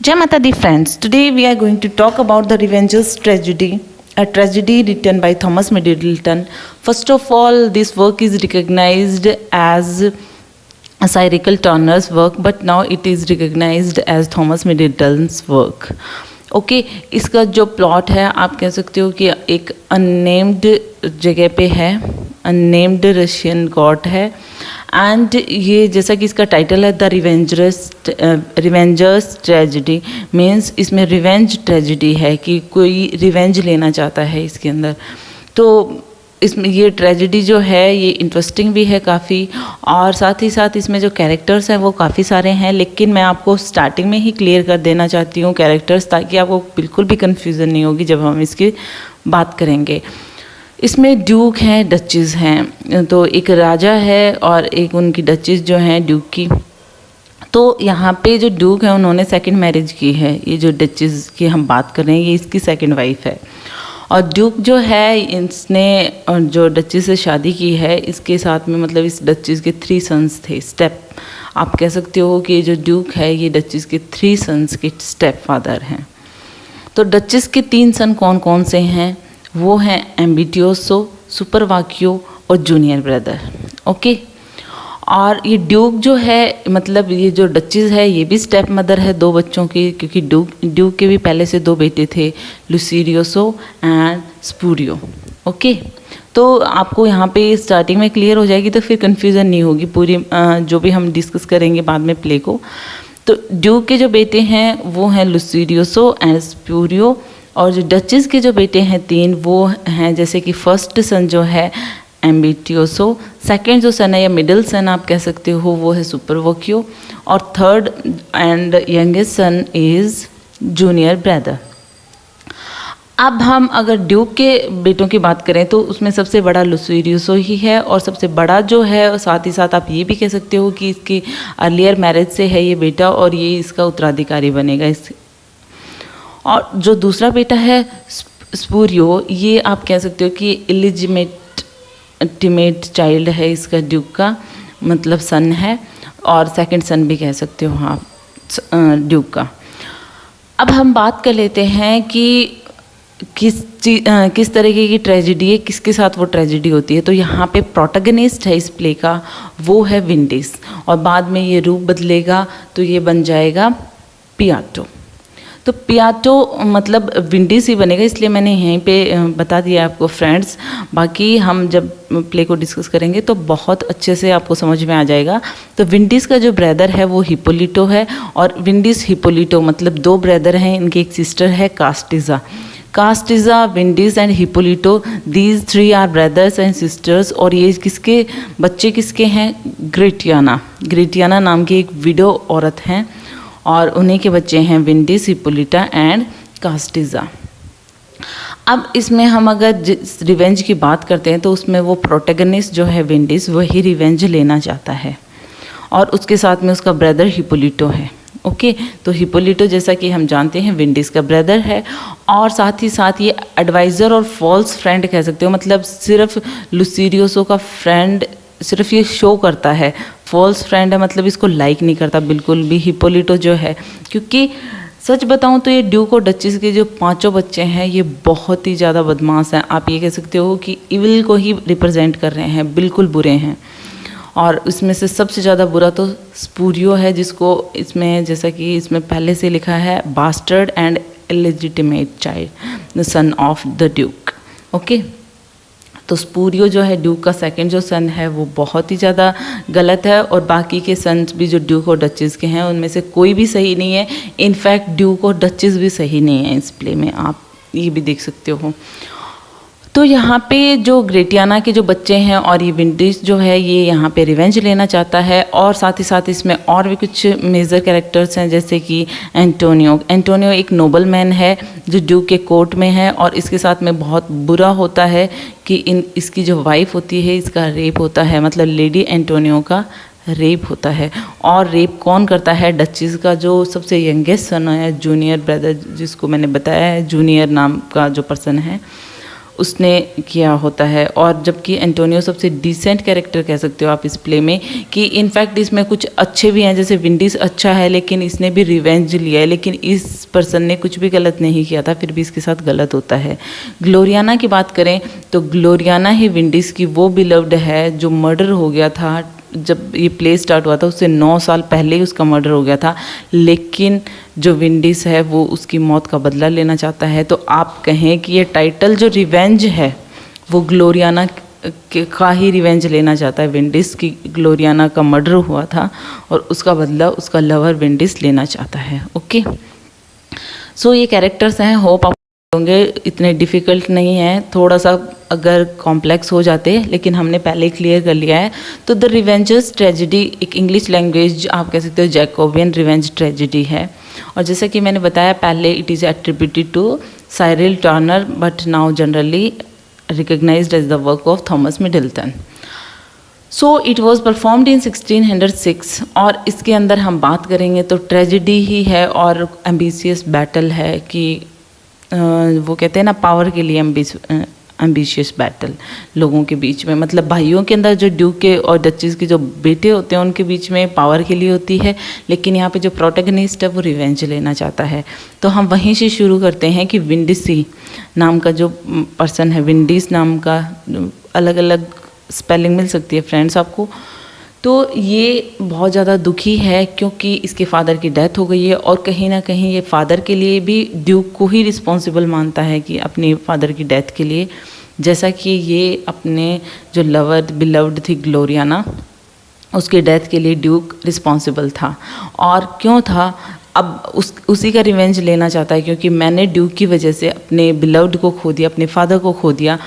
Jai Mata Di friends, today we are going to talk about the Revenger's Tragedy, a tragedy written by Thomas Middleton. First of all, this work is recognized as Cyril Turner's work, but now it is recognized as Thomas Middleton's work. Okay इसका जो plot है आप कह सकते हो कि एक unnamed जगह पे है, अननेम्ड रशियन गॉड है एंड ये जैसा कि इसका टाइटल है द रिवेंजर्स ट्रेजिडी मीन्स इसमें रिवेंज ट्रेजिडी है कि कोई रिवेंज लेना चाहता है इसके अंदर। तो इसमें ये ट्रेजिडी जो है ये इंटरेस्टिंग भी है काफ़ी और साथ ही साथ इसमें जो कैरेक्टर्स हैं वो काफ़ी सारे हैं, लेकिन मैं आपको स्टार्टिंग में ही क्लियर कर देना चाहती हूँ कैरेक्टर्स, ताकि आपको बिल्कुल भी कन्फ्यूज़न नहीं होगी जब हम इसकी बात करेंगे। इसमें ड्यूक हैं, डचेस हैं, तो एक राजा है और एक उनकी डचेस जो हैं ड्यूक की। तो यहाँ पे जो ड्यूक है उन्होंने सेकंड मैरिज की है, ये जो डचेस की हम बात कर रहे हैं ये इसकी सेकंड वाइफ है। और ड्यूक जो है इसने जो डचेस से शादी की है इसके साथ में मतलब इस डचेस के 3 सन्स थे, स्टेप आप कह सकते हो कि जो ड्यूक है ये डचेस के 3 सन्स के स्टेप फादर हैं। तो डचेस के 3 सन कौन कौन से हैं, वो हैं एम्बिटियोसो, सुपरवाकियो और जूनियर ब्रदर। ओके और ये ड्यूक जो है मतलब ये जो डचेस है ये भी स्टेप मदर है 2 बच्चों की, क्योंकि ड्यूक के भी पहले से 2 बेटे थे, लुसीरियोसो एंड स्पूरियो। ओके तो आपको यहाँ पे स्टार्टिंग में क्लियर हो जाएगी तो फिर कन्फ्यूज़न नहीं होगी पूरी जो भी हम डिस्कस करेंगे बाद में प्ले को। तो ड्यूक के जो बेटे हैं वो हैं लुसीरियोसो एंड स्पूरियो, और जो डचेस के जो बेटे हैं 3 वो हैं जैसे कि फर्स्ट सन जो है एम्बिटियोसो, सेकंड जो सन है या मिडिल सन आप कह सकते हो वो है सुपरवाकियो, और third and youngest son is junior brother. अब हम अगर ड्यूक के बेटों की बात करें तो उसमें सबसे बड़ा लुसीरियोसो ही है, और सबसे बड़ा जो है और साथ ही साथ आप ये भी कह सकते हो कि इसकी अर्लियर मैरिज से है ये बेटा और ये इसका उत्तराधिकारी बनेगा इस। और जो दूसरा बेटा है स्पूरियो, ये आप कह सकते हो कि इलिजिमेट चाइल्ड है इसका, ड्यूक का मतलब सन है, और सेकंड सन भी कह सकते हो आप ड्यूक का। अब हम बात कर लेते हैं कि किस तरीके की ट्रेजिडी है, किसके साथ वो ट्रेजिडी होती है। तो यहाँ पे प्रोटैगनिस्ट है इस प्ले का वो है विंडीज़, और बाद में ये रूप बदलेगा तो ये बन जाएगा पियाटो। तो पियाटो मतलब विंडीज़ ही बनेगा, इसलिए मैंने यहीं पे बता दिया आपको फ्रेंड्स। बाकी हम जब प्ले को डिस्कस करेंगे तो बहुत अच्छे से आपको समझ में आ जाएगा। तो विंडीज़ का जो ब्रदर है वो हिपोलिटो है, और विंडीज़ हिपोलिटो मतलब 2 ब्रदर हैं, इनकी एक सिस्टर है कास्टिज़ा, विंडीज़ and Hipolito, these 3 are brothers and sisters. और ये किसके बच्चे किसके हैं, ग्रेटियाना नाम की एक विडो औरत हैं, और उन्हीं के बच्चे हैं विंडीज़, हिपोलिटा एंड कास्टिज़ा। अब इसमें हम अगर रिवेंज की बात करते हैं तो उसमें वो प्रोटैगनिस्ट जो है विंडीज़ वही रिवेंज लेना चाहता है, और उसके साथ में उसका ब्रदर हिपोलिटो है। ओके तो हिपोलिटो जैसा कि हम जानते हैं विंडीज़ का ब्रदर है, और साथ ही साथ ये एडवाइज़र और फॉल्स फ्रेंड कह सकते हो, मतलब सिर्फ लुसीरियोसो का फ्रेंड सिर्फ ये शो करता है, फॉल्स फ्रेंड है मतलब इसको लाइक नहीं करता बिल्कुल भी हिपोलिटो जो है। क्योंकि सच बताऊं तो ये ड्यूक और डचेस के जो 5 बच्चे हैं ये बहुत ही ज़्यादा बदमाश हैं, आप ये कह सकते हो कि इविल को ही रिप्रेजेंट कर रहे हैं, बिल्कुल बुरे हैं। और इसमें से सबसे ज़्यादा बुरा तो स्पूरियो है, जिसको इसमें जैसा कि इसमें पहले से लिखा है bastard and illegitimate child the son of the duke. Okay तो स्पूरियो जो है ड्यूक का सेकंड जो सन है वो बहुत ही ज़्यादा गलत है, और बाकी के सन्स भी जो ड्यूक और डचेस के हैं उनमें से कोई भी सही नहीं है। इनफैक्ट ड्यूक और डचेस भी सही नहीं है इस प्ले में, आप ये भी देख सकते हो। तो यहाँ पे जो ग्रेटियाना के जो बच्चे हैं और ये विंडीज़ जो है ये यहाँ पे रिवेंज लेना चाहता है, और साथ ही साथ इसमें और भी कुछ मेजर कैरेक्टर्स हैं जैसे कि एंटोनियो एक नोबल मैन है जो ड्यूक के कोर्ट में है, और इसके साथ में बहुत बुरा होता है कि इसकी जो वाइफ होती है इसका रेप होता है, मतलब लेडी एंटोनियो का रेप होता है। और रेप कौन करता है, डचेस का जो सबसे यंगेस्ट सन है, जूनियर ब्रदर जिसको मैंने बताया है, जूनियर नाम का जो पर्सन है उसने किया होता है। और जबकि एंटोनियो सबसे डिसेंट कैरेक्टर कह सकते हो आप इस प्ले में, कि इनफैक्ट इसमें कुछ अच्छे भी हैं, जैसे विंडीज़ अच्छा है लेकिन इसने भी रिवेंज लिया है, लेकिन इस पर्सन ने कुछ भी गलत नहीं किया था, फिर भी इसके साथ गलत होता है। ग्लोरियाना की बात करें तो ग्लोरियाना ही विंडीज़ की वो बिलव्ड है जो मर्डर हो गया था जब ये प्ले स्टार्ट हुआ था, उससे 9 साल पहले ही उसका मर्डर हो गया था, लेकिन जो विंडीज़ है वो उसकी मौत का बदला लेना चाहता है। तो आप कहें कि ये टाइटल जो रिवेंज है वो ग्लोरियाना का ही रिवेंज लेना चाहता है। विंडीज़ की ग्लोरियाना का मर्डर हुआ था और उसका बदला उसका लवर विंडीज़ लेना चाहता है। ओके, सो ये कैरेक्टर्स हैं, होप आप होंगे इतने डिफ़िकल्ट नहीं है, थोड़ा सा अगर कॉम्प्लेक्स हो जाते, लेकिन हमने पहले ही क्लियर कर लिया है। तो द रिवेंजर्स ट्रेजिडी एक इंग्लिश लैंग्वेज आप कह सकते हो जैकोबियन रिवेंज ट्रेजिडी है, और जैसे कि मैंने बताया पहले it is attributed to Cyril Turner but now generally recognised as the work of Thomas Middleton. So it was performed in 1606 और इसके अंदर हम बात करेंगे तो ट्रेजिडी ही है और एम्बिशियस बैटल है कि वो कहते हैं ना पावर के लिए एम्बिशियस बैटल लोगों के बीच में, मतलब भाइयों के अंदर जो ड्यूक के और डचेस के जो बेटे होते हैं उनके बीच में पावर के लिए होती है, लेकिन यहाँ पे जो प्रोटैगनिस्ट है वो रिवेंज लेना चाहता है। तो हम वहीं से शुरू करते हैं कि विंडीसी नाम का जो पर्सन है, विंडीज़ नाम का अलग अलग स्पेलिंग मिल सकती है फ्रेंड्स आपको। तो ये बहुत ज़्यादा दुखी है क्योंकि इसके फादर की डेथ हो गई है और कहीं ना कहीं ये फादर के लिए भी ड्यूक को ही रिस्पॉन्सिबल मानता है कि अपने फादर की डेथ के लिए, जैसा कि ये अपने जो लवर बिलव्ड थी ग्लोरियाना उसके डेथ के लिए ड्यूक रिस्पॉन्सिबल था। और क्यों था, अब उसी का रिवेंज लेना चाहता है क्योंकि मैंने ड्यूक की वजह से अपने बिलव्ड को खो दिया, अपने फादर को खो दिया।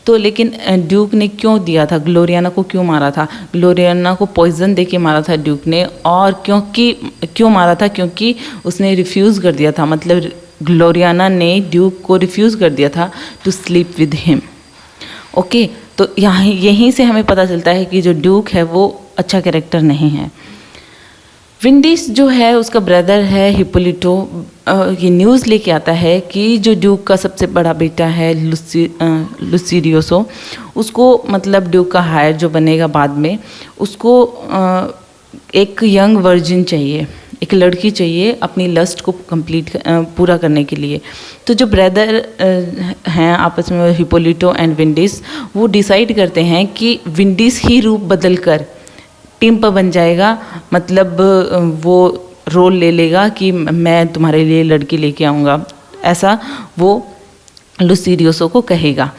तो लेकिन ड्यूक ने क्यों दिया था, ग्लोरियाना को क्यों मारा था, ग्लोरियाना को पॉइजन दे के मारा था ड्यूक ने, और क्यों मारा था, क्योंकि उसने रिफ्यूज़ कर दिया था, मतलब ग्लोरियाना ने ड्यूक को रिफ्यूज़ कर दिया था to sleep with him. Okay, तो यहीं से हमें पता चलता है कि जो ड्यूक है वो अच्छा कैरेक्टर नहीं है। विंडीज जो है उसका ब्रदर है हिप्पोलिटो, ये न्यूज़ लेके आता है कि जो ड्यूक का सबसे बड़ा बेटा है लुसिरियोसो, उसको मतलब ड्यूक का हायर जो बनेगा बाद में, उसको एक यंग वर्जिन चाहिए, एक लड़की चाहिए अपनी लस्ट को पूरा करने के लिए। तो जो ब्रदर हैं आपस में हिप्पोलिटो एंड विंडीज, वो डिसाइड करते हैं कि विंडीज ही रूप बदल कर टिम्प बन जाएगा, मतलब वो रोल ले लेगा कि मैं तुम्हारे लिए लड़की लेके आऊँगा, ऐसा वो लुसिरियोसो को कहेगा।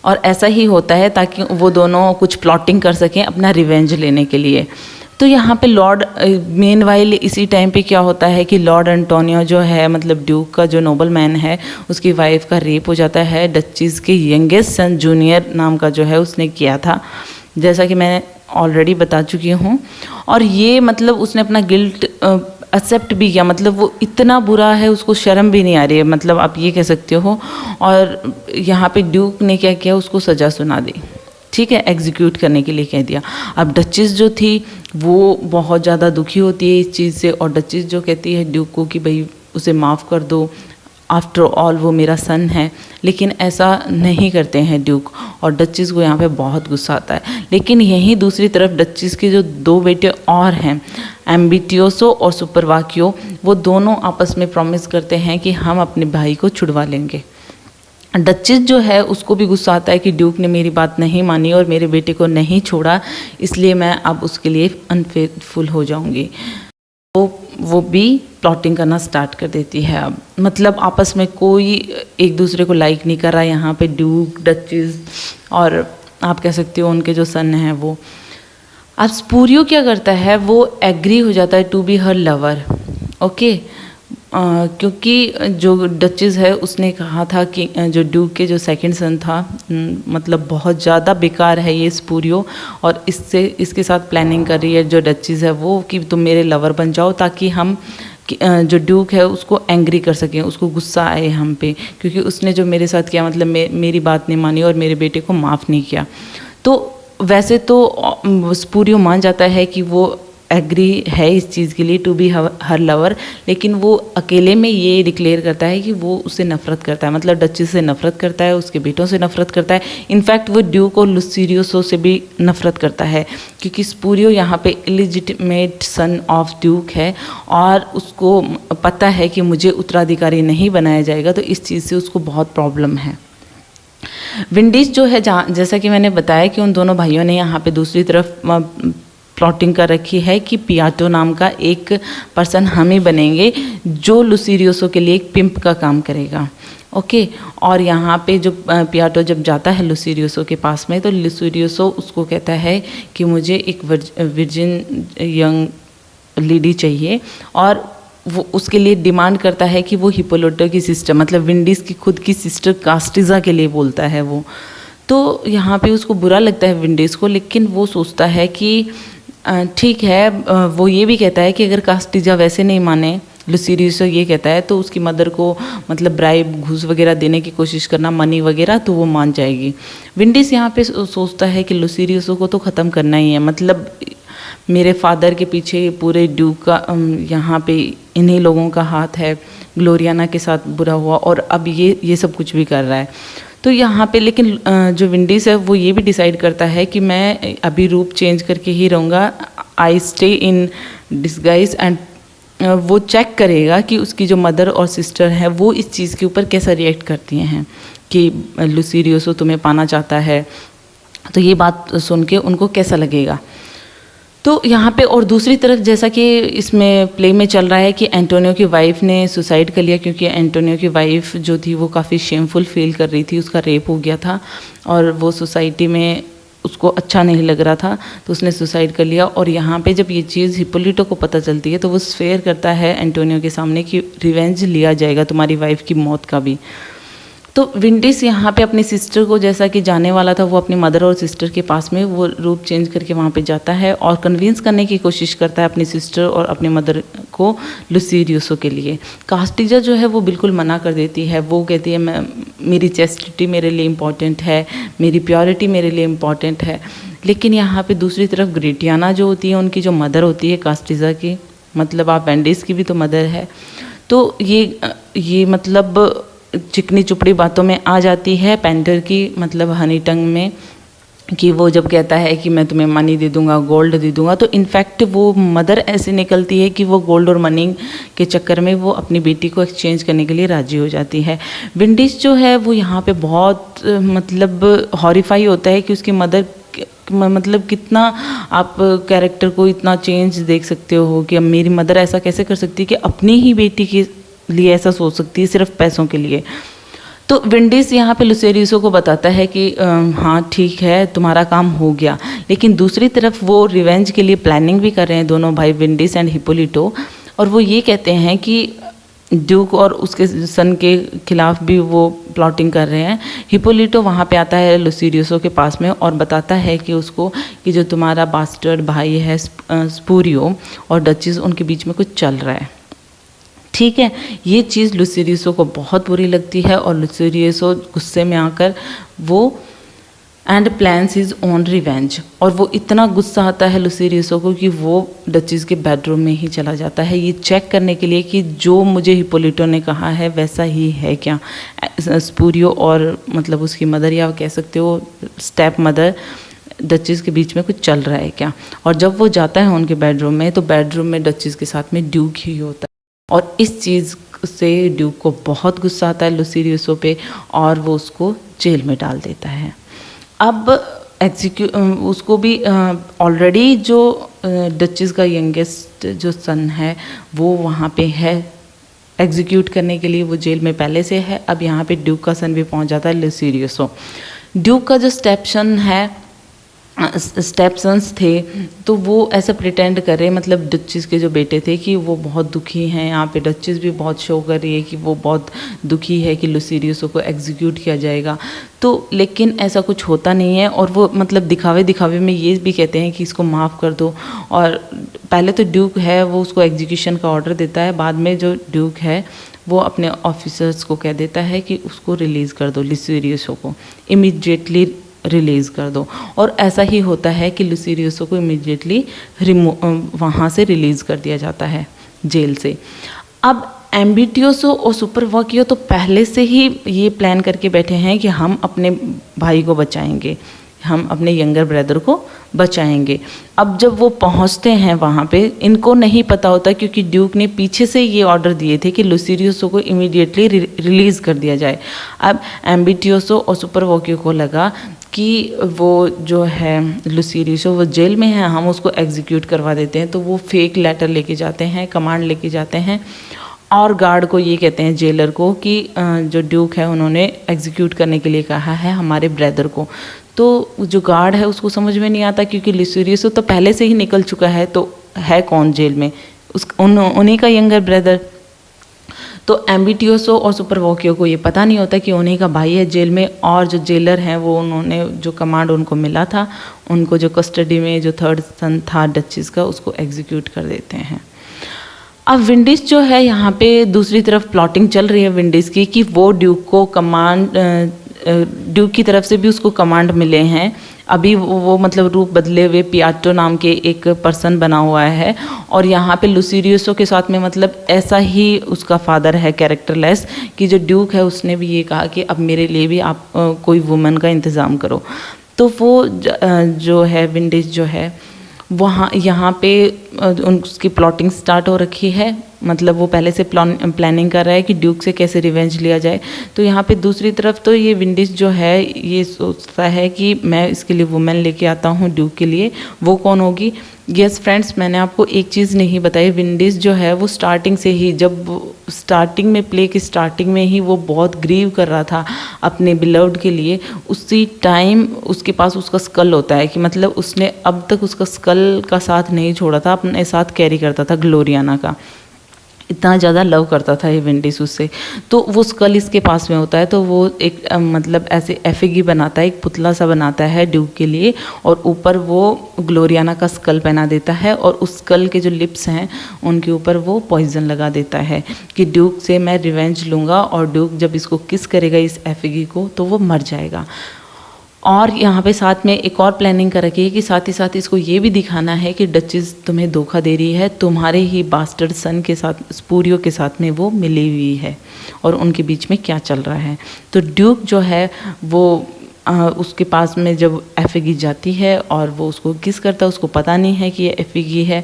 और ऐसा ही होता है ताकि वो दोनों कुछ प्लॉटिंग कर सकें अपना रिवेंज लेने के लिए। तो यहाँ पे लॉर्ड मेनवाइल इसी टाइम पे क्या होता है कि लॉर्ड एंटोनियो जो है, मतलब ड्यूक का जो नोबल मैन है, उसकी वाइफ का रेप हो जाता है। डचीज़ के यंगेस्ट सन जूनियर नाम का जो है उसने किया था, जैसा कि मैं ऑलरेडी बता चुकी हूँ। और ये मतलब उसने अपना गिल्ट एक्सेप्ट भी किया, मतलब वो इतना बुरा है उसको शर्म भी नहीं आ रही है, मतलब आप ये कह सकते हो। और यहाँ पे ड्यूक ने क्या किया, उसको सज़ा सुना दी, ठीक है, एग्जीक्यूट करने के लिए कह दिया। अब डचेस जो थी वो बहुत ज़्यादा दुखी होती है इस चीज़ से, और डचेस जो कहती है ड्यूक को कि भाई उसे माफ़ कर दो, आफ्टर ऑल वो मेरा सन है, लेकिन ऐसा नहीं करते हैं ड्यूक, और डचेस को यहाँ पे बहुत गुस्सा आता है। लेकिन यहीं दूसरी तरफ डचेस के जो 2 बेटे और हैं, एम्बिटियोसो और सुपरवाकियो, वो दोनों आपस में प्रॉमिस करते हैं कि हम अपने भाई को छुड़वा लेंगे। डचेस जो है उसको भी गुस्सा आता है कि ड्यूक ने मेरी बात नहीं मानी और मेरे बेटे को नहीं छोड़ा, इसलिए मैं अब उसके लिए अनफेथफुल हो जाऊंगी। वो भी प्लॉटिंग करना स्टार्ट कर देती है। अब मतलब आपस में कोई एक दूसरे को लाइक नहीं कर रहा यहाँ पे, ड्यूक, डचेस और आप कह सकते हो उनके जो सन हैं वो। अब स्पूरियो क्या करता है, वो एग्री हो जाता है to be her lover, okay, क्योंकि जो डचेस है उसने कहा था कि जो ड्यूक के जो सेकंड सन था, मतलब बहुत ज़्यादा बेकार है ये स्पूरियो, और इसके साथ प्लानिंग कर रही है जो डचेस है वो कि तुम मेरे लवर बन जाओ ताकि हम जो ड्यूक है उसको एंग्री कर सकें, उसको गुस्सा आए हम पे, क्योंकि उसने जो मेरे साथ किया, मतलब मेरी बात नहीं मानी और मेरे बेटे को माफ़ नहीं किया। तो वैसे तो स्पूरियो मान जाता है कि वो एग्री है इस चीज़ के लिए टू बी हर लवर, लेकिन वो अकेले में ये डिक्लेयर करता है कि वो उससे नफरत करता है, मतलब डचेस से नफरत करता है, उसके बेटों से नफरत करता है। इनफैक्ट वो ड्यूक और लुसीरियोसो से भी नफरत करता है, क्योंकि स्पूरियो यहाँ पे इलिजिटिमेट सन ऑफ ड्यूक है और उसको पता है कि मुझे उत्तराधिकारी नहीं बनाया जाएगा, तो इस चीज़ से उसको बहुत प्रॉब्लम है। विंडीज जो है, जैसा कि मैंने बताया कि उन दोनों भाइयों ने यहाँ पे दूसरी तरफ प्लॉटिंग कर रखी है कि पियाटो नाम का एक पर्सन हम ही बनेंगे जो लुसीरियोसो के लिए एक पिंप का काम करेगा। ओके, और यहाँ पे जो पियाटो जब जाता है लुसीरियोसो के पास में, तो लुसीरियोसो उसको कहता है कि मुझे एक वर्जिन यंग लेडी चाहिए, और वो उसके लिए डिमांड करता है कि वो हिप्पोलिटो की सिस्टर, मतलब विंडीज़ की खुद की सिस्टर कास्टिज़ा के लिए बोलता है वो। तो यहाँ पे उसको बुरा लगता है विंडीज़ को, लेकिन वो सोचता है कि ठीक है, वो ये भी कहता है कि अगर कास्टिज़ा वैसे नहीं माने, लुसीरियोसो ये कहता है, तो उसकी मदर को मतलब ब्राइब, घूस वगैरह देने की कोशिश करना, मनी वगैरह, तो वो मान जाएगी। विंडीज़ यहाँ पे सोचता है कि लुसीरियोसो को तो ख़त्म करना ही है, मतलब मेरे फादर के पीछे पूरे ड्यूक का यहाँ पे इन्हीं लोगों का हाथ है, ग्लोरियाना के साथ बुरा हुआ और अब ये सब कुछ भी कर रहा है। तो यहाँ पे लेकिन जो विंडीज़ है वो ये भी डिसाइड करता है कि मैं अभी रूप चेंज करके ही रहूँगा, I stay in disguise, and वो चेक करेगा कि उसकी जो मदर और सिस्टर है वो इस चीज़ के ऊपर कैसा रिएक्ट करती हैं कि लुसीरियोसो तुम्हें पाना चाहता है, तो ये बात सुन के उनको कैसा लगेगा। तो यहाँ पे और दूसरी तरफ जैसा कि इसमें प्ले में चल रहा है कि एंटोनियो की वाइफ ने सुसाइड कर लिया, क्योंकि एंटोनियो की वाइफ जो थी वो काफ़ी शेमफुल फील कर रही थी, उसका रेप हो गया था और वो सोसाइटी में उसको अच्छा नहीं लग रहा था, तो उसने सुसाइड कर लिया। और यहाँ पे जब ये चीज़ हिप्पोलिटो को पता चलती है तो वो स्वेयर करता है एंटोनियो के सामने कि रिवेंज लिया जाएगा तुम्हारी वाइफ की मौत का भी। तो विंडीज़ यहाँ पे अपनी सिस्टर को, जैसा कि जाने वाला था, वो अपनी मदर और सिस्टर के पास में वो रूप चेंज करके वहाँ पे जाता है और कन्विंस करने की कोशिश करता है अपनी सिस्टर और अपनी मदर को लुसीरियोसो के लिए। कास्टिज़ा जो है वो बिल्कुल मना कर देती है, वो कहती है मेरी चेस्टिटी मेरे लिए इम्पॉर्टेंट है, मेरी प्योरिटी मेरे लिए इम्पॉर्टेंट है। लेकिन यहाँ पर दूसरी तरफ ग्रेटियाना जो होती है, उनकी जो मदर होती है कास्टिज़ा की, मतलब आप विंडीज़ की भी तो मदर है, तो ये मतलब चिकनी चुपड़ी बातों में आ जाती है पेंटर की, मतलब हनी टंग में, कि वो जब कहता है कि मैं तुम्हें मनी दे दूंगा, गोल्ड दे दूंगा, तो इनफैक्ट वो मदर ऐसे निकलती है कि वो गोल्ड और मनी के चक्कर में वो अपनी बेटी को एक्सचेंज करने के लिए राजी हो जाती है। विंडीज़ जो है वो यहाँ पे बहुत मतलब हॉरिफाई होता है कि उसकी मदर, मतलब कितना आप कैरेक्टर को इतना चेंज देख सकते हो कि अब मेरी मदर ऐसा कैसे कर सकती है कि अपनी ही बेटी के लिए ऐसा सोच सकती है सिर्फ पैसों के लिए। तो विंडीज़ यहाँ पे लुसीरियोसो को बताता है कि हाँ ठीक है, तुम्हारा काम हो गया, लेकिन दूसरी तरफ वो रिवेंज के लिए प्लानिंग भी कर रहे हैं दोनों भाई, विंडीज़ एंड हिप्पोलिटो, और वो ये कहते हैं कि ड्यूक और उसके सन के खिलाफ भी वो प्लॉटिंग कर रहे हैं। हिप्पोलिटो वहाँ पे आता है लुसीरियोसो के पास में और बताता है कि उसको कि जो तुम्हारा बास्टर्ड भाई है स्पूरियो और डचेस, उनके बीच में कुछ चल रहा है। ठीक है, ये चीज़ लुसीरियोसो को बहुत बुरी लगती है और लुसीरियोसो गुस्से में आकर वो and plans his own revenge, और वो इतना गुस्सा आता है लुसीरियोसो को कि वो डचेस के बेडरूम में ही चला जाता है ये चेक करने के लिए कि जो मुझे हिप्पोलिटो ने कहा है वैसा ही है क्या, स्पूरियो और मतलब उसकी मदर, या कह सकते हो स्टेप मदर, डचेस के बीच में कुछ चल रहा है क्या। और जब वो जाता है उनके बेडरूम में, तो बेडरूम में डचेस के साथ में ड्यूक ही होता है, और इस चीज़ से ड्यूक को बहुत गुस्सा आता है लुसीरियोसो पे और वो उसको जेल में डाल देता है। अब उसको भी ऑलरेडी जो डचेस का यंगेस्ट जो सन है वो वहाँ पे है, एग्जीक्यूट करने के लिए वो जेल में पहले से है। अब यहाँ पे ड्यूक का सन भी पहुँच जाता है लुसीरियोसो। ड्यूक का जो स्टेप सन्स थे, तो वो ऐसा प्रिटेंड कर रहे, मतलब डचेस के जो बेटे थे, कि वो बहुत दुखी हैं। यहाँ पे डचेस भी बहुत शो कर रही है कि वो बहुत दुखी है कि लुसीरियोसो को एग्जीक्यूट किया जाएगा, तो लेकिन ऐसा कुछ होता नहीं है। और वो मतलब दिखावे में ये भी कहते हैं कि इसको माफ़ कर दो। और पहले तो ड्यूक है वो उसको एग्जीक्यूशन का ऑर्डर देता है, बाद में जो ड्यूक है वो अपने ऑफिसर्स को कह देता है कि उसको रिलीज़ कर दो, लुसीरियोसो को इमीडिएटली रिलीज़ कर दो। और ऐसा ही होता है कि लुसीरियोसो को इमीडिएटली वहाँ से रिलीज़ कर दिया जाता है जेल से। अब एम्बिटियोसो और सुपरवाकियो तो पहले से ही ये प्लान करके बैठे हैं कि हम अपने भाई को बचाएंगे, हम अपने यंगर ब्रदर को बचाएंगे। अब जब वो पहुंचते हैं वहाँ पे, इनको नहीं पता होता क्योंकि ड्यूक ने पीछे से ये ऑर्डर दिए थे कि लुसीरियोसो को इमीडिएटली रिलीज़ कर दिया जाए। अब एम्बिटियोसो और सुपरवाकियो को लगा कि वो जो है लुसीरियोसो वो जेल में है, हम उसको एग्जीक्यूट करवा देते हैं। तो वो फेक लेटर लेके जाते हैं, कमांड लेके जाते हैं और गार्ड को ये कहते हैं, जेलर को, कि जो ड्यूक है उन्होंने एग्जीक्यूट करने के लिए कहा है हमारे ब्रदर को। तो जो गार्ड है उसको समझ में नहीं आता क्योंकि लुसीरियोसो तो पहले से ही निकल चुका है, तो है कौन जेल में, उन्हीं का यंगर ब्रदर। तो एम्बिटियोसो और सुपरवाकियो को ये पता नहीं होता कि उन्हीं का भाई है जेल में, और जो जेलर हैं वो उन्होंने जो कमांड उनको मिला था, उनको जो कस्टडी में जो थर्ड सन था डचेस का, उसको एग्जीक्यूट कर देते हैं। अब विंडीज़ जो है यहाँ पे दूसरी तरफ प्लॉटिंग चल रही है विंडीज़ की कि वो ड्यूक को कमांड, ड्यूक की तरफ से भी उसको कमांड मिले हैं। अभी वो मतलब रूप बदले हुए पियाटो नाम के एक पर्सन बना हुआ है, और यहाँ पे लुसीरियोसो के साथ में मतलब ऐसा ही उसका फादर है कैरेक्टरलेस, कि जो ड्यूक है उसने भी ये कहा कि अब मेरे लिए भी आप कोई वुमन का इंतज़ाम करो। तो वो जो है विंडीज़ जो है वहाँ यहाँ पे उसकी प्लॉटिंग स्टार्ट हो रखी है, मतलब वो पहले से प्लानिंग कर रहा है कि ड्यूक से कैसे रिवेंज लिया जाए। तो यहाँ पे दूसरी तरफ तो ये विंडीज़ जो है ये सोचता है कि मैं इसके लिए वुमेन लेके आता हूँ ड्यूक के लिए। वो कौन होगी? यस फ्रेंड्स, मैंने आपको एक चीज़ नहीं बताई। विंडीज़ जो है वो स्टार्टिंग से ही, जब स्टार्टिंग में प्ले की स्टार्टिंग में ही वो बहुत ग्रीव कर रहा था अपने बिलव्ड के लिए, उसी टाइम उसके पास उसका स्कल होता है कि मतलब उसने अब तक उसका स्कल का साथ नहीं छोड़ा था, अपने साथ कैरी करता था ग्लोरियाना का। इतना ज़्यादा लव करता था ये विंडीज़ उससे। तो वो स्कल इसके पास में होता है, तो वो एक मतलब ऐसे एफिगी बनाता है, एक पुतला सा बनाता है ड्यूक के लिए, और ऊपर वो ग्लोरियाना का स्कल पहना देता है, और उस स्कल के जो लिप्स हैं उनके ऊपर वो पॉइजन लगा देता है कि ड्यूक से मैं रिवेंज लूँगा, और ड्यूक जब इसको किस करेगा इस एफिगी को तो वो मर जाएगा। और यहाँ पे साथ में एक और प्लानिंग कर रखी है कि साथ ही साथ इसको ये भी दिखाना है कि डचेस तुम्हें धोखा दे रही है, तुम्हारे ही बास्टर्ड सन के साथ, स्पूरियो के साथ में वो मिली हुई है, और उनके बीच में क्या चल रहा है। तो ड्यूक जो है वो उसके पास में जब एफिगी जाती है और वो उसको किस करता है, उसको पता नहीं है कि ये एफिगी है,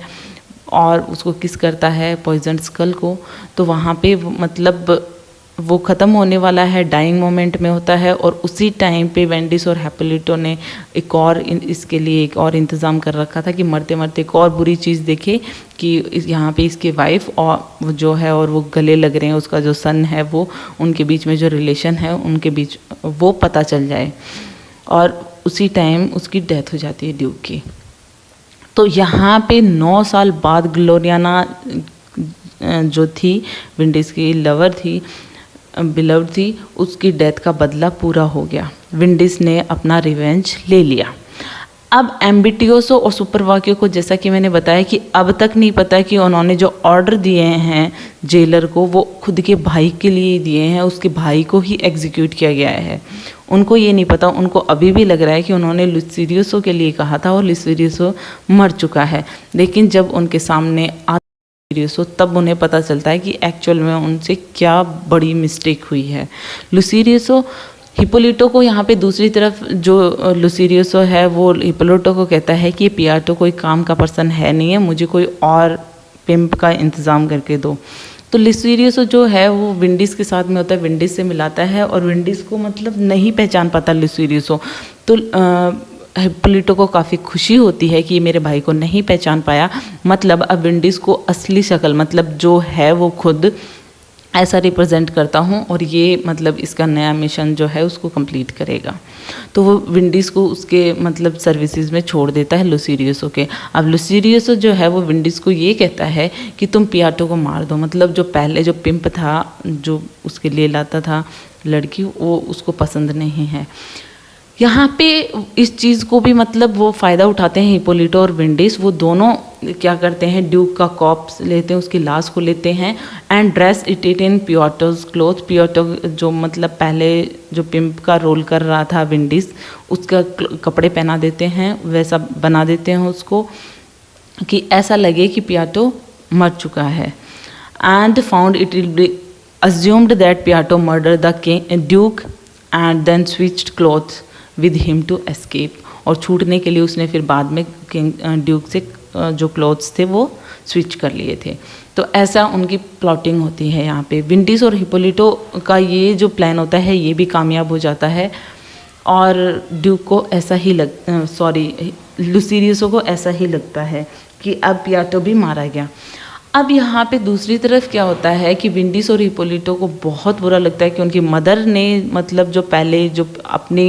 और उसको किस करता है पॉइजन स्कल को। तो वहाँ पे मतलब वो ख़त्म होने वाला है, डाइंग मोमेंट में होता है, और उसी टाइम पे वेंडिस और हैप्पीलिटो ने एक और इसके लिए एक और इंतज़ाम कर रखा था कि मरते मरते एक और बुरी चीज़ देखे कि यहाँ पे इसके वाइफ और जो है और वो गले लग रहे हैं, उसका जो सन है वो, उनके बीच में जो रिलेशन है उनके बीच वो पता चल जाए, और उसी टाइम उसकी डेथ हो जाती है ड्यूक की। तो यहाँ पे 9 साल बाद ग्लोरियाना जो थी विंडीज़ की लवर थी, बिलव्ड थी, उसकी डेथ का बदला पूरा हो गया। विंडीज़ ने अपना रिवेंज ले लिया। अब एम्बिटियोसो और सुपरवाकियो को, जैसा कि मैंने बताया कि अब तक नहीं पता कि उन्होंने जो ऑर्डर दिए हैं जेलर को वो खुद के भाई के लिए दिए हैं, उसके भाई को ही एग्जीक्यूट किया गया है। उनको ये नहीं पता, उनको अभी भी लग रहा है कि उन्होंने लुसीरियोसो के लिए कहा था और लुसीरियोसो मर चुका है। लेकिन जब उनके सामने तब उन्हें पता चलता है कि एक्चुअल में उनसे क्या बड़ी मिस्टेक हुई है। लुसीरियोसो हिप्पोलिटो को यहाँ पे दूसरी तरफ जो लुसीरियोसो है वो हिप्पोलिटो को कहता है कि पियाटो कोई काम का पर्सन है नहीं है, मुझे कोई और पिम्प का इंतज़ाम करके दो। तो लुसीरियोसो जो है वो विंडीज़ के साथ में होता है, विंडीज़ से मिलाता है, और विंडीज़ को मतलब नहीं पहचान पाता लुसीरियोसो। तो हिप्पोलिटो को काफ़ी खुशी होती है कि मेरे भाई को नहीं पहचान पाया, मतलब अब विंडीज़ को असली शक्ल मतलब जो है वो खुद ऐसा रिप्रेजेंट करता हूँ, और ये मतलब इसका नया मिशन जो है उसको कंप्लीट करेगा। तो वो विंडीज़ को उसके मतलब सर्विसेज में छोड़ देता है लुसीरियोसो के। अब लुसीरियोसो जो है वो विंडीज़ को ये कहता है कि तुम पियाटो को मार दो, मतलब जो पहले जो पिंप था जो उसके लिए लाता था लड़की, वो उसको पसंद नहीं है। यहाँ पे इस चीज़ को भी मतलब वो फ़ायदा उठाते हैं हिप्पोलिटो और विंडीज़, वो दोनों क्या करते हैं, ड्यूक का कॉप्स लेते हैं, उसकी लाश को लेते हैं एंड ड्रेस इट इन पियोटोज क्लोथ। पियोटो जो मतलब पहले जो पिम्प का रोल कर रहा था विंडीज़, उसका कपड़े पहना देते हैं, वैसा बना देते हैं उसको कि ऐसा लगे कि पियाटो मर चुका है। And found it will be assumed that Piatto murdered the Duke and then switched clothes with him to escape। और छूटने के लिए उसने फिर बाद में ड्यूक से जो क्लोथ्स थे वो स्विच कर लिए थे। तो ऐसा उनकी प्लॉटिंग होती है यहाँ पे। विंडीज़ और हिपोलिटो का ये जो प्लान होता है ये भी कामयाब हो जाता है और ड्यूक को ऐसा ही लुसीरियसो को ऐसा ही लगता है कि अब पियाटो भी मारा गया। अब यहाँ पे दूसरी तरफ क्या होता है कि विंडीज़ और हिपोलिटो को बहुत बुरा लगता है कि उनकी मदर ने मतलब जो पहले जो अपनी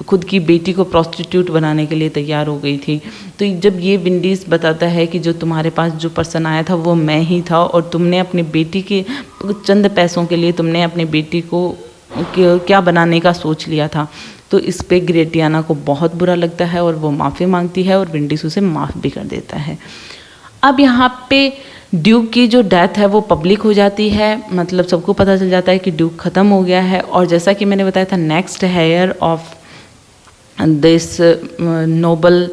खुद की बेटी को प्रोस्टिट्यूट बनाने के लिए तैयार हो गई थी, तो जब ये विंडीज़ बताता है कि जो तुम्हारे पास जो पर्सन आया था वो मैं ही था और तुमने अपनी बेटी के चंद पैसों के लिए तुमने अपनी बेटी को क्या बनाने का सोच लिया था, तो इस पे ग्रेटियाना को बहुत बुरा लगता है और वो माफ़ी मांगती है और विंडीज़ उसे माफ़ भी कर देता है। अब यहाँ पे ड्यूक की जो डेथ है वो पब्लिक हो जाती है, मतलब सबको पता चल जाता है कि ड्यूक ख़त्म हो गया है। और जैसा कि मैंने बताया था, next heir of this noble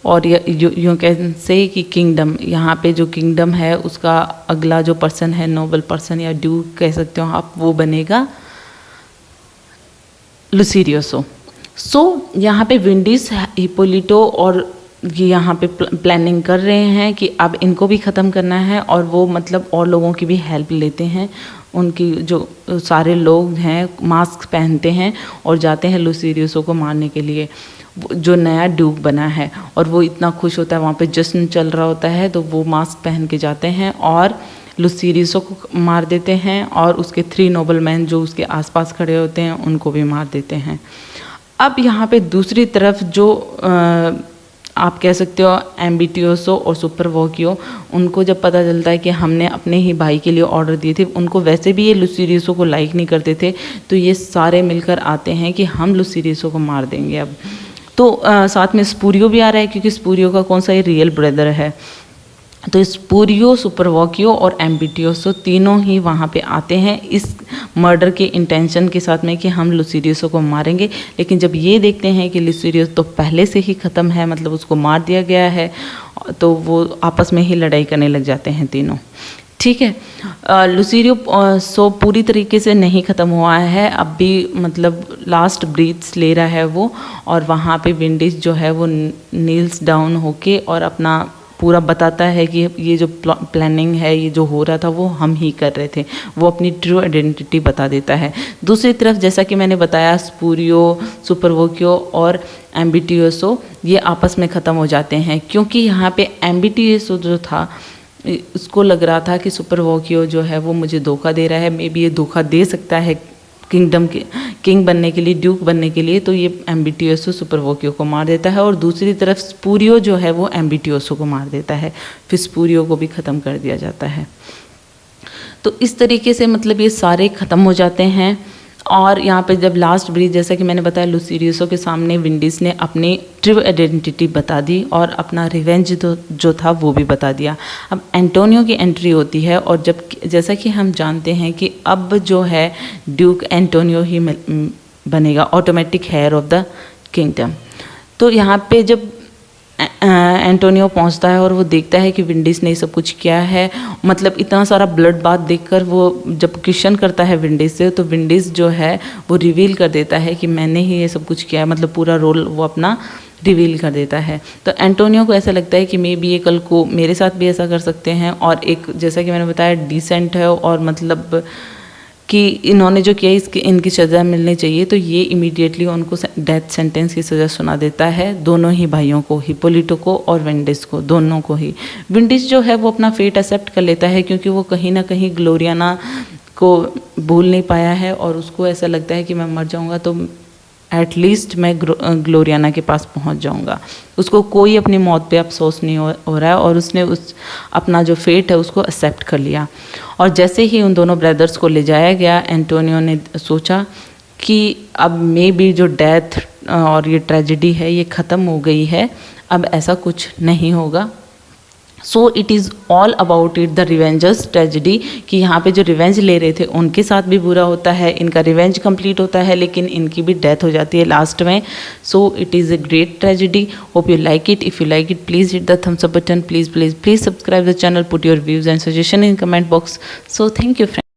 और यूँ कैन से कि किंगडम, यहाँ पे जो किंगडम है उसका अगला जो पर्सन है, नोबल पर्सन या ड्यूक कह सकते हो आप, वो बनेगा लुसीरियोसो। सो यहाँ पे विंडीज़, हिपोलिटो और ये यहाँ पे प्लानिंग कर रहे हैं कि अब इनको भी ख़त्म करना है और वो मतलब और लोगों की भी हेल्प लेते हैं। उनकी जो सारे लोग हैं मास्क पहनते हैं और जाते हैं लुसीरियोसो को मारने के लिए, जो नया ड्यूक बना है। और वो इतना खुश होता है, वहाँ पे जश्न चल रहा होता है, तो वो मास्क पहन के जाते हैं और लुसीरियोसो को मार देते हैं और उसके 3 नोबल मैन जो उसके आसपास खड़े होते हैं उनको भी मार देते हैं। अब यहाँ पे दूसरी तरफ जो आप कह सकते हो एम्बिटियोसो और सुपरवोकियो, उनको जब पता चलता है कि हमने अपने ही भाई के लिए ऑर्डर दिए थे, उनको वैसे भी ये लुसीरियोसो को लाइक नहीं करते थे, तो ये सारे मिलकर आते हैं कि हम लुसीरियोसो को मार देंगे अब। तो साथ में स्पूरियो भी आ रहा है क्योंकि स्पूरियो का कौन सा ये रियल ब्रदर है। तो स्पूरियो, सुपरवोकियो और एम्बिटियोसो तीनों ही वहाँ पे आते हैं इस मर्डर के इंटेंशन के साथ में कि हम लुसीरियोसो को मारेंगे। लेकिन जब ये देखते हैं कि लुसीरियोस तो पहले से ही ख़त्म है, मतलब उसको मार दिया गया है, तो वो आपस में ही लड़ाई करने लग जाते हैं तीनों। ठीक है। लुसीरियो सो पूरी तरीके से नहीं ख़त्म हुआ है, अब भी मतलब लास्ट ब्रीथ्स ले रहा है वो, और वहाँ पे विंडीज़ जो है वो नील्स डाउन होके और अपना पूरा बताता है कि ये जो प्लानिंग है, ये जो हो रहा था वो हम ही कर रहे थे। वो अपनी ट्रू आइडेंटिटी बता देता है। दूसरी तरफ जैसा कि मैंने बताया, स्पूरियो, सुपरवोकियो और एम्बिटियोसो ये आपस में ख़त्म हो जाते हैं, क्योंकि यहाँ पे एम्बिटियोसो जो था उसको लग रहा था कि सुपरवोकियो जो है वो मुझे धोखा दे रहा है, मे बी ये धोखा दे सकता है किंगडम के किंग बनने के लिए, ड्यूक बनने के लिए, तो ये एम्बिटियोसो सुपरवोकियो को मार देता है। और दूसरी तरफ स्पूरियो जो है वो एम्बिटियोसो को मार देता है, फिर स्पूरियो को भी ख़त्म कर दिया जाता है। तो इस तरीके से मतलब ये सारे ख़त्म हो जाते हैं। और यहाँ पे जब लास्ट ब्रीथ, जैसा कि मैंने बताया, लुसीरियोसो के सामने विंडीज़ ने अपनी ट्रू आइडेंटिटी बता दी और अपना रिवेंज जो था वो भी बता दिया। अब एंटोनियो की एंट्री होती है और जब जैसा कि हम जानते हैं कि अब जो है ड्यूक एंटोनियो ही बनेगा automatic heir of the kingdom. तो यहाँ पे जब एंटोनियो पहुंचता है और वो देखता है कि विंडीज़ ने ये सब कुछ किया है, मतलब इतना सारा ब्लड बाथ देखकर वो जब क्वेश्चन करता है विंडीज़ से, तो विंडीज़ जो है वो रिवील कर देता है कि मैंने ही ये सब कुछ किया है, मतलब पूरा रोल वो अपना रिवील कर देता है। तो एंटोनियो को ऐसा लगता है कि मे बी ये कल को मेरे साथ भी ऐसा कर सकते हैं, और एक जैसा कि मैंने बताया डिसेंट है और मतलब कि इन्होंने जो किया इसकी इनकी सज़ा मिलनी चाहिए, तो ये इमीडिएटली उनको डेथ सेंटेंस की सज़ा सुना देता है, दोनों ही भाइयों को, हिपोलिटो को और विंडीज़ को, दोनों को ही। विंडीज़ जो है वो अपना फेट एक्सेप्ट कर लेता है क्योंकि वो कहीं ना कहीं ग्लोरियाना को भूल नहीं पाया है और उसको ऐसा लगता है कि मैं मर जाऊँगा तो एटलीस्ट मैं ग्लोरियाना के पास पहुंच जाऊंगा। उसको कोई अपनी मौत पे अफसोस नहीं हो रहा है और उसने उस अपना जो फेट है उसको एक्सेप्ट कर लिया। और जैसे ही उन दोनों ब्रदर्स को ले जाया गया, एंटोनियो ने सोचा कि अब मे बी जो डेथ और ये ट्रेजेडी है ये ख़त्म हो गई है, अब ऐसा कुछ नहीं होगा, so it is all about it the Revengers tragedy, कि यहाँ पे जो रिवेंज ले रहे थे उनके साथ भी बुरा होता है, इनका रिवेंज कंप्लीट होता है, लेकिन इनकी भी डेथ हो जाती है लास्ट में. So it is a great tragedy. Hope you like it. If you like it, please hit the thumbs up button. Please subscribe the channel. Put your views and suggestion in comment box. So thank you friends.